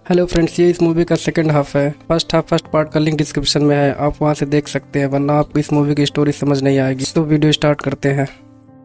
Hello friends, ये इस movie का सेकंड हाफ है। फर्स्ट पार्ट का लिंक डिस्क्रिप्शन में है, आप वहां से देख सकते हैं, वरना आपको इस मूवी की स्टोरी समझ नहीं आएगी। तो वीडियो स्टार्ट करते हैं।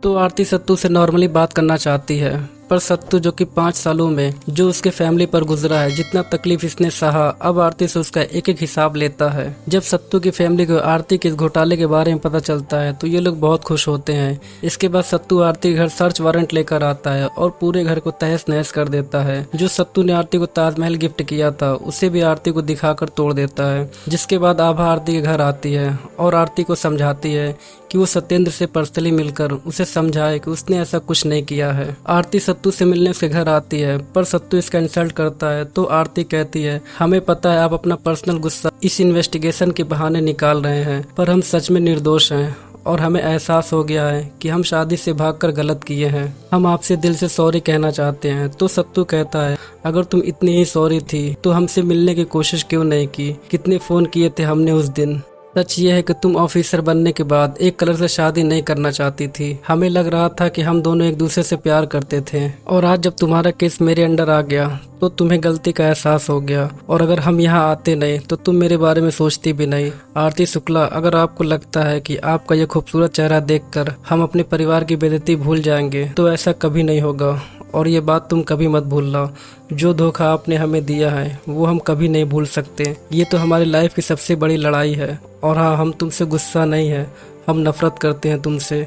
तो आरती सत्तू से नॉर्मली बात करना चाहती है, पर सत्तू जो कि 5 सालों में जो उसके फैमिली पर गुजरा है, जितना तकलीफ इसने सहा, अब आरती से उसका एक एक हिसाब लेता है। जब सत्तू की फैमिली को आरती के इस घोटाले के बारे में पता चलता है तो ये लोग बहुत खुश होते हैं। इसके बाद सत्तू आरती के घर सर्च वारंट लेकर आता है और पूरे घर को तहस नहस कर देता है। जो सत्तू ने आरती को ताजमहल गिफ्ट किया था उसे भी आरती को दिखाकर तोड़ देता है। जिसके बाद आभा आरती के घर आती है और आरती को समझाती है कि वो सत्येंद्र से पर्सनली मिलकर उसे समझाए कि उसने ऐसा कुछ नहीं किया है। आरती सत्तू से मिलने उसके घर आती है, पर सत्तू इसका इंसल्ट करता है। तो आरती कहती है, हमें पता है आप अपना पर्सनल गुस्सा इस इन्वेस्टिगेशन के बहाने निकाल रहे हैं, पर हम सच में निर्दोष हैं और हमें एहसास हो गया है कि हम शादी से भागकर गलत किए हैं। हम आपसे दिल से सॉरी कहना चाहते हैं। तो सत्तू कहता है, अगर तुम इतनी ही सॉरी थी तो हमसे मिलने की कोशिश क्यों नहीं की? कितने फोन किए थे हमने उस दिन। सच ये है कि तुम ऑफिसर बनने के बाद एक कलर से शादी नहीं करना चाहती थी। हमें लग रहा था कि हम दोनों एक दूसरे से प्यार करते थे, और आज जब तुम्हारा केस मेरे अंडर आ गया तो तुम्हें गलती का एहसास हो गया, और अगर हम यहाँ आते नहीं तो तुम मेरे बारे में सोचती भी नहीं। आरती शुक्ला, अगर आपको लगता है कि आपका ये खूबसूरत चेहरा देखकर हम अपने परिवार की बेइज्जती भूल जाएंगे तो ऐसा कभी नहीं होगा, और ये बात तुम कभी मत भूलना। जो धोखा आपने हमें दिया है वो हम कभी नहीं भूल सकते। ये तो हमारी लाइफ की सबसे बड़ी लड़ाई है। और हाँ, हम तुमसे गुस्सा नहीं है, हम नफरत करते हैं तुमसे।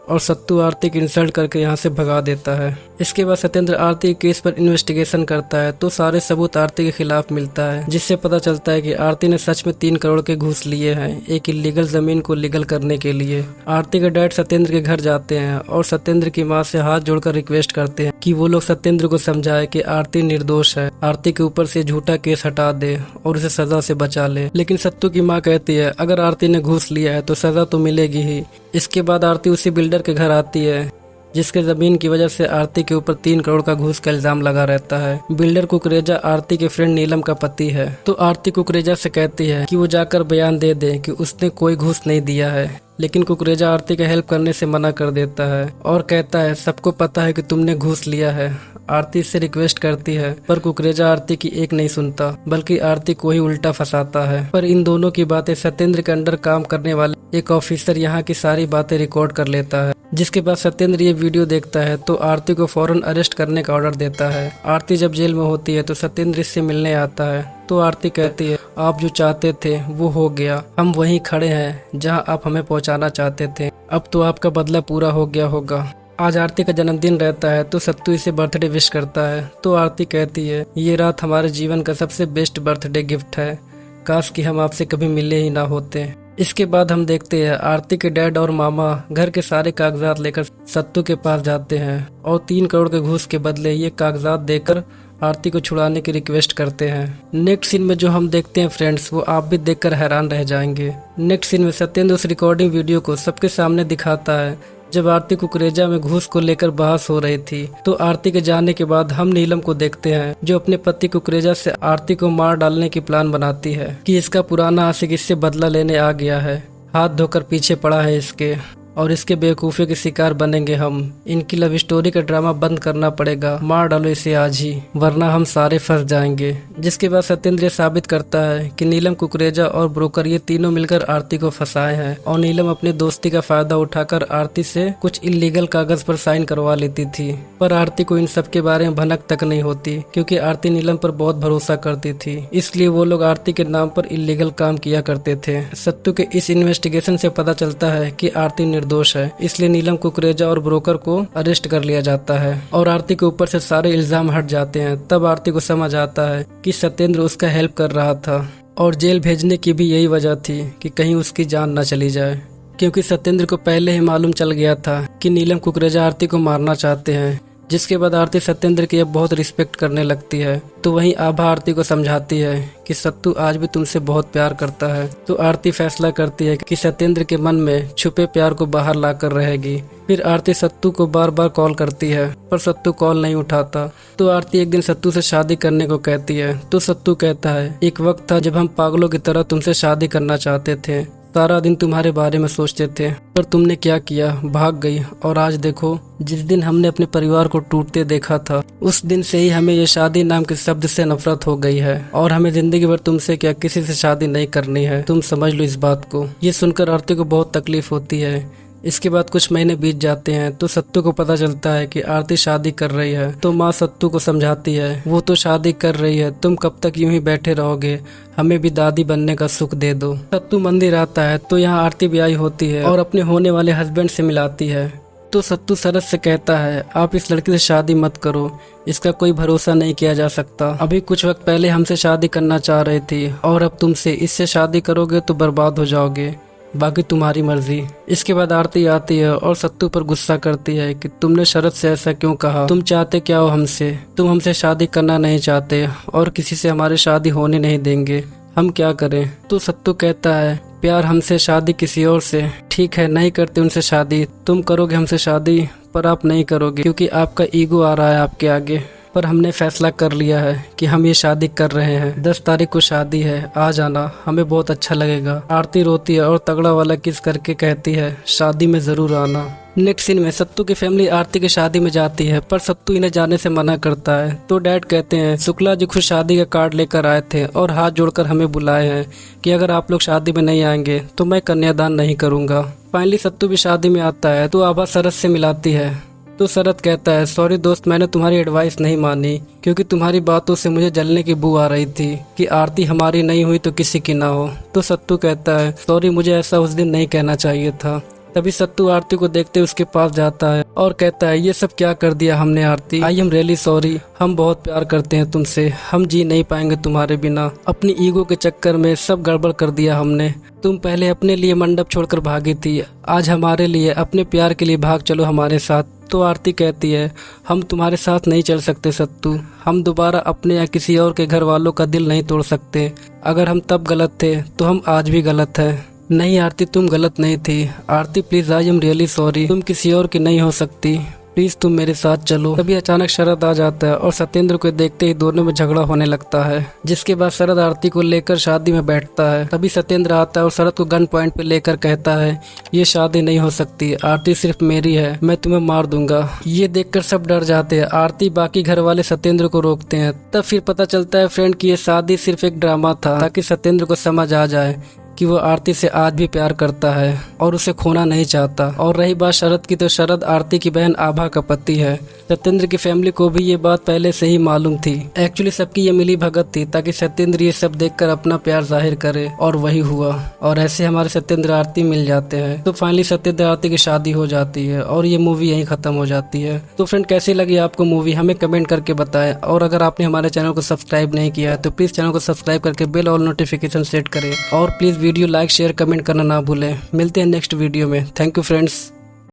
और सत्तू आरती की इंसल्ट करके यहाँ से भगा देता है। इसके बाद सत्येंद्र आरती के केस पर इन्वेस्टिगेशन करता है तो सारे सबूत आरती के खिलाफ मिलता है, जिससे पता चलता है कि आरती ने सच में 3 करोड़ के घूस लिए हैं एक इलीगल जमीन को लीगल करने के लिए। आरती के डैड सत्येंद्र के घर जाते हैं और सत्येंद्र की माँ से हाथ जोड़कर रिक्वेस्ट करते हैं कि वो लोग सत्येंद्र को समझाए कि आरती निर्दोष है, आरती के ऊपर से झूठा केस हटा दे और उसे सजा से बचा ले। लेकिन सत्तू की माँ कहती है, अगर आरती ने घूस लिया है तो सजा तो मिलेगी ही। इसके बाद आरती उसी बिल्डर के घर आती है जिसके जमीन की वजह से आरती के ऊपर 3 करोड़ का घूस का इल्जाम लगा रहता है। बिल्डर कुकरेजा आरती के फ्रेंड नीलम का पति है। तो आरती कुकरेजा से कहती है कि वो जाकर बयान दे दे कि उसने कोई घूस नहीं दिया है, लेकिन कुकरेजा आरती का हेल्प करने से मना कर देता है और कहता है, सबको पता है कि तुमने घूस लिया है। आरती इससे रिक्वेस्ट करती है, पर कुकरेजा आरती की एक नहीं सुनता, बल्कि आरती को ही उल्टा फंसाता है। पर इन दोनों की बातें सत्येंद्र के अंडर काम करने वाले एक ऑफिसर यहाँ की सारी बातें रिकॉर्ड कर लेता है। जिसके बाद सत्येंद्र ये वीडियो देखता है तो आरती को फौरन अरेस्ट करने का ऑर्डर देता है। आरती जब जेल में होती है तो सत्येंद्र इससे मिलने आता है। तो आरती कहती है, आप जो चाहते थे वो हो गया, हम वहीं खड़े हैं जहां आप हमें पहुंचाना चाहते थे। अब तो आपका बदला पूरा हो गया होगा। आज आरती का जन्मदिन रहता है तो सत्तू इसे बर्थडे विश करता है। तो आरती कहती है, ये रात हमारे जीवन का सबसे बेस्ट बर्थडे गिफ्ट है, काश कि हम आपसे कभी मिले ही ना होते। इसके बाद हम देखते हैं आरती के डैड और मामा घर के सारे कागजात लेकर सत्तू के पास जाते हैं और 3 करोड़ के घूस के बदले ये कागजात देकर आरती को छुड़ाने की रिक्वेस्ट करते हैं। नेक्स्ट सीन में जो हम देखते हैं फ्रेंड्स, वो आप भी देखकर हैरान रह जाएंगे। नेक्स्ट सीन में सत्येंद्र उस रिकॉर्डिंग वीडियो को सबके सामने दिखाता है जब आरती कुकरेजा में घूस को लेकर बहस हो रही थी। तो आरती के जाने के बाद हम नीलम को देखते हैं जो अपने पति कुकरेजा से आरती को मार डालने की प्लान बनाती है कि इसका पुराना आशिक इससे बदला लेने आ गया है, हाथ धोकर पीछे पड़ा है इसके, और इसके बेवकूफ़ी के शिकार बनेंगे हम। इनकी लव स्टोरी का ड्रामा बंद करना पड़ेगा, मार डालो इसे आज ही, वरना हम सारे फंस जाएंगे। जिसके बाद सत्येंद्र साबित करता है कि नीलम कुकरेजा और ब्रोकर ये तीनों मिलकर आरती को फंसाए हैं, और नीलम अपनी दोस्ती का फायदा उठाकर आरती से कुछ इलीगल कागज पर साइन करवा लेती थी। पर आरती को इन सब के बारे में भनक तक नहीं होती, क्योंकि आरती नीलम पर बहुत भरोसा करती थी, इसलिए वो लोग आरती के नाम पर इलीगल काम किया करते थे। सत्तू के इस इन्वेस्टिगेशन से पता चलता है कि आरती निर्दोष है, इसलिए नीलम कुकरेजा और ब्रोकर को अरेस्ट कर लिया जाता है और आरती के ऊपर से सारे इल्जाम हट जाते हैं। तब आरती को समझ आता है कि सत्येंद्र उसका हेल्प कर रहा था, और जेल भेजने की भी यही वजह थी कि कहीं उसकी जान न चली जाए, क्योंकि सत्येंद्र को पहले ही मालूम चल गया था कि नीलम कुकरेजा आरती को मारना चाहते हैं। जिसके बाद आरती सत्येंद्र की अब बहुत रिस्पेक्ट करने लगती है। तो वहीं आभा आरती को समझाती है कि सत्तू आज भी तुमसे बहुत प्यार करता है। तो आरती फैसला करती है कि सत्येंद्र के मन में छुपे प्यार को बाहर लाकर रहेगी। फिर आरती सत्तू को बार बार कॉल करती है, पर सत्तू कॉल नहीं उठाता। तो आरती एक दिन सत्तू से शादी करने को कहती है। तो सत्तू कहता है, एक वक्त था जब हम पागलों की तरह तुमसे शादी करना चाहते थे, सारा दिन तुम्हारे बारे में सोचते थे, पर तुमने क्या किया, भाग गई। और आज देखो, जिस दिन हमने अपने परिवार को टूटते देखा था, उस दिन से ही हमें ये शादी नाम के शब्द से नफरत हो गई है और हमें जिंदगी भर तुमसे क्या किसी से शादी नहीं करनी है। तुम समझ लो इस बात को। ये सुनकर आरती को बहुत तकलीफ होती है। इसके बाद कुछ महीने बीत जाते हैं तो सत्तू को पता चलता है कि आरती शादी कर रही है। तो माँ सत्तू को समझाती है, वो तो शादी कर रही है, तुम कब तक यूं ही बैठे रहोगे, हमें भी दादी बनने का सुख दे दो। सत्तू मंदिर आता है तो यहाँ आरती ब्याही होती है और अपने होने वाले हस्बैंड से मिलाती है। तो सत्तू शरद से कहता है, आप इस लड़की से शादी मत करो, इसका कोई भरोसा नहीं किया जा सकता। अभी कुछ वक्त पहले हमसे शादी करना चाह रही थी और अब तुमसे इससे शादी करोगे तो बर्बाद हो जाओगे, बाकी तुम्हारी मर्जी। इसके बाद आरती आती है और सत्तू पर गुस्सा करती है कि तुमने शरद से ऐसा क्यों कहा, तुम चाहते क्या हो हमसे, तुम हमसे शादी करना नहीं चाहते और किसी से हमारी शादी होने नहीं देंगे, हम क्या करें। तो सत्तू कहता है, प्यार हमसे, शादी किसी और से। ठीक है, नहीं करते उनसे शादी, तुम करोगे हमसे शादी, पर आप नहीं करोगे क्योंकि आपका ईगो आ रहा है आपके आगे। पर हमने फैसला कर लिया है कि हम ये शादी कर रहे हैं। 10 तारीख को शादी है, आ जाना, हमें बहुत अच्छा लगेगा। आरती रोती है और तगड़ा वाला किस करके कहती है, शादी में जरूर आना। नेक्स्ट सीन में सत्तू की फैमिली आरती की शादी में जाती है, पर सत्तू इन्हें जाने से मना करता है। तो डैड कहते हैं, शुक्ला जी खुद शादी का कार्ड लेकर आए थे और हाथ जोड़कर हमें बुलाए हैं कि अगर आप लोग शादी में नहीं आएंगे तो मैं कन्यादान नहीं करूंगा। फाइनली सत्तू भी शादी में आता है तो आभा शरद से मिलाती है। तो शरद कहता है, सॉरी दोस्त, मैंने तुम्हारी एडवाइस नहीं मानी क्योंकि तुम्हारी बातों से मुझे जलने की बू आ रही थी कि आरती हमारी नहीं हुई तो किसी की ना हो। तो सत्तू कहता है, सॉरी, मुझे ऐसा उस दिन नहीं कहना चाहिए था। तभी सत्तू आरती को देखते उसके पास जाता है और कहता है, ये सब क्या कर दिया हमने आरती, आई एम रियली सॉरी, हम बहुत प्यार करते हैं तुमसे, हम जी नहीं पाएंगे तुम्हारे बिना। अपनी ईगो के चक्कर में सब गड़बड़ कर दिया हमने। तुम पहले अपने लिए मंडप छोड़कर भागी थी, आज हमारे लिए, अपने प्यार के लिए भाग चलो हमारे साथ। तो आरती कहती है, हम तुम्हारे साथ नहीं चल सकते सत्तू, हम दोबारा अपने या किसी और के घर वालों का दिल नहीं तोड़ सकते। अगर हम तब गलत थे तो हम आज भी गलत हैं। नहीं आरती, तुम गलत नहीं थी। Aarti please, I am really sorry, तुम किसी और की नहीं हो सकती, प्लीज तुम मेरे साथ चलो। तभी अचानक शरद आ जाता है और सत्येंद्र को देखते ही दोनों में झगड़ा होने लगता है, जिसके बाद शरद आरती को लेकर शादी में बैठता है। तभी सत्येंद्र आता है और शरद को गन पॉइंट पे लेकर कहता है, ये शादी नहीं हो सकती, आरती सिर्फ मेरी है, मैं तुम्हें मार दूंगा। ये देखकर सब डर जाते हैं। आरती, बाकी घर वाले सत्येंद्र को रोकते हैं। तब फिर पता चलता है फ्रेंड कि ये शादी सिर्फ एक ड्रामा था ताकि सत्येंद्र को समझ आ जाए कि वो आरती से आज भी प्यार करता है और उसे खोना नहीं चाहता। और रही बात शरद की, तो शरद आरती की बहन आभा का पति है। सत्येंद्र की फैमिली को भी ये बात पहले से ही मालूम थी। एक्चुअली सबकी ये मिली भगत थी ताकि सत्येंद्र ये सब देखकर अपना प्यार जाहिर करे, और वही हुआ। और ऐसे हमारे सत्येंद्र आरती मिल जाते हैं। तो फाइनली सत्येंद्र आरती की शादी हो जाती है और ये मूवी यहीं खत्म हो जाती है। तो फ्रेंड, कैसी लगी आपको मूवी, हमें कमेंट करके बताएं। और अगर आपने हमारे चैनल को सब्सक्राइब नहीं किया है तो प्लीज चैनल को सब्सक्राइब करके बेल और नोटिफिकेशन सेट करें। और please video like, share, comment करना ना भूलें। मिलते हैं नेक्स्ट वीडियो में। Thank you friends.